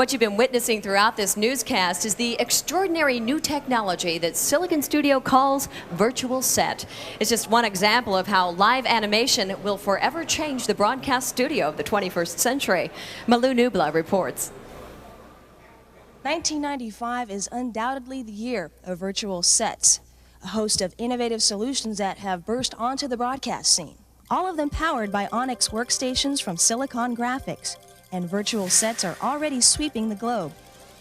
What you've been witnessing throughout this newscast is the extraordinary new technology that Silicon Studio calls virtual set. It's just one example of how live animation will forever change the broadcast studio of the 21st century. Malu Nubla reports. 1995 is undoubtedly the year of virtual sets, a host of innovative solutions that have burst onto the broadcast scene. All of them powered by Onyx workstations from Silicon Graphics, and virtual sets are already sweeping the globe.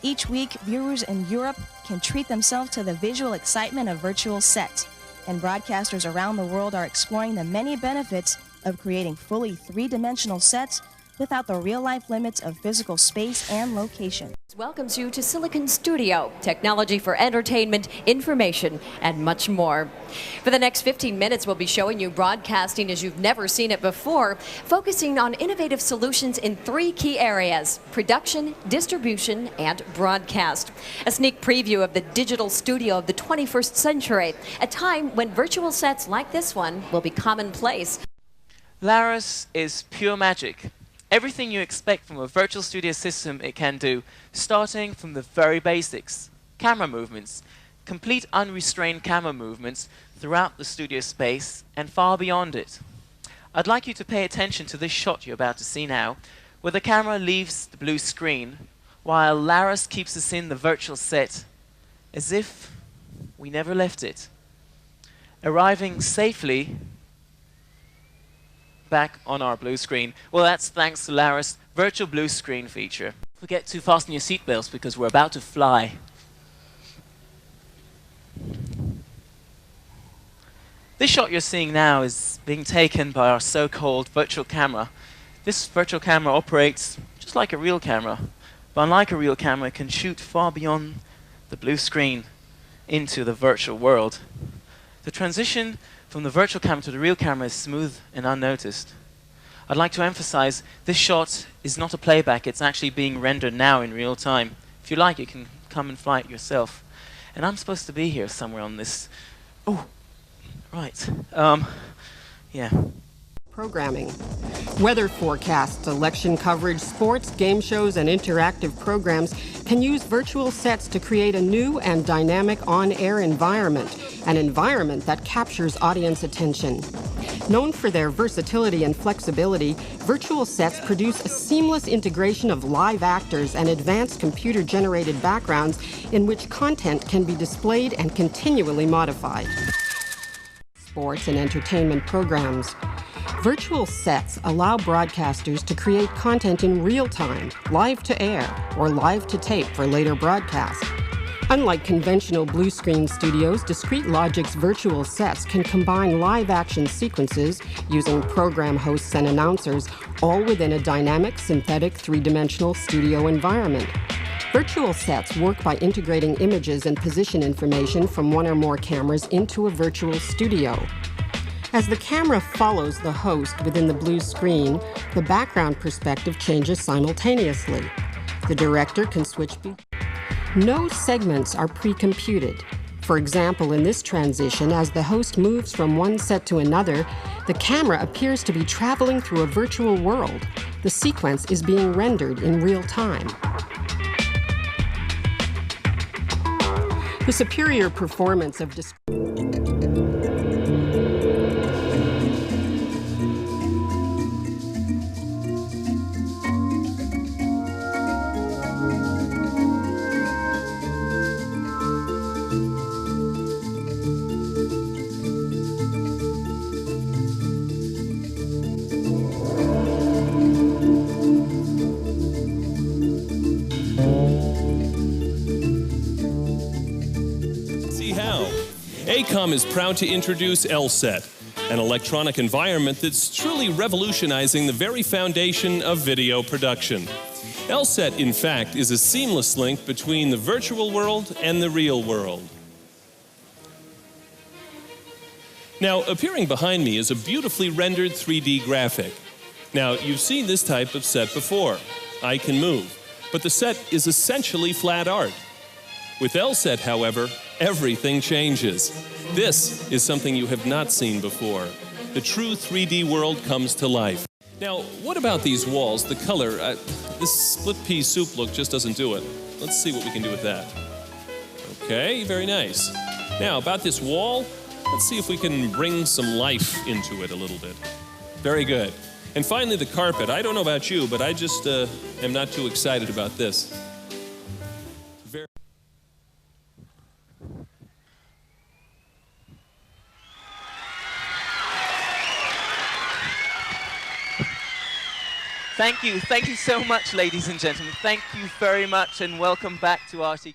Each week, viewers in Europe can treat themselves to the visual excitement of virtual sets, and broadcasters around the world are exploring the many benefits of creating fully three-dimensional sets without the real-life limits of physical space and location. Welcomes you to Silicon Studio, technology for entertainment, information, and much more. For the next 15 minutes, we'll be showing you broadcasting as you've never seen it before, focusing on innovative solutions in three key areas: production, distribution, and broadcast. A sneak preview of the digital studio of the 21st century, a time when virtual sets like this one will be commonplace. Laris is pure magic. Everything you expect from a virtual studio system it can do, starting from the very basics. Camera movements, complete unrestrained camera movements throughout the studio space and far beyond it. I'd like you to pay attention to this shot you're about to see now, where the camera leaves the blue screen, while Laris keeps us in the virtual set, as if we never left it. Arriving safely back on our blue screen. Well, that's thanks to Laris' virtual blue screen feature. Don't forget to fasten your seatbelts because we're about to fly. This shot you're seeing now is being taken by our so-called virtual camera. This virtual camera operates just like a real camera, but unlike a real camera, it can shoot far beyond the blue screen into the virtual world. The transition from the virtual camera to the real camera is smooth and unnoticed. I'd like to emphasize this shot is not a playback, it's actually being rendered now in real time. If you like, you can come and fly it yourself. And I'm supposed to be here somewhere on this. Oh, right. Yeah. Programming. Weather forecasts, election coverage, sports, game shows, and interactive programs can use virtual sets to create a new and dynamic on-air environment, an environment that captures audience attention. Known for their versatility and flexibility, virtual sets produce a seamless integration of live actors and advanced computer-generated backgrounds in which content can be displayed and continually modified. Sports and entertainment programs. Virtual sets allow broadcasters to create content in real time, live to air, or live to tape for later broadcast. Unlike conventional blue screen studios, Discrete Logic's virtual sets can combine live action sequences using program hosts and announcers, all within a dynamic, synthetic, three-dimensional studio environment. Virtual sets work by integrating images and position information from one or more cameras into a virtual studio. As the camera follows the host within the blue screen, the background perspective changes simultaneously. The director can switch. No segments are pre-computed. For example, in this transition, as the host moves from one set to another, the camera appears to be traveling through a virtual world. The sequence is being rendered in real time. The superior performance of AECOM is proud to introduce LSET, an electronic environment that's truly revolutionizing the very foundation of video production. LSET, in fact, is a seamless link between the virtual world and the real world. Now, appearing behind me is a beautifully rendered 3D graphic. Now, you've seen this type of set before. I can move, but the set is essentially flat art. With LSET, however, everything changes. This is something you have not seen before. The true 3D world comes to life. Now, what about these walls, the color? This split pea soup look just doesn't do it. Let's see what we can do with that. Okay, very nice. Now, about this wall, let's see if we can bring some life into it a little bit. Very good. And finally, the carpet. I don't know about you, but I just am not too excited about this. Thank you so much, ladies and gentlemen. Thank you very much, and welcome back to RTK.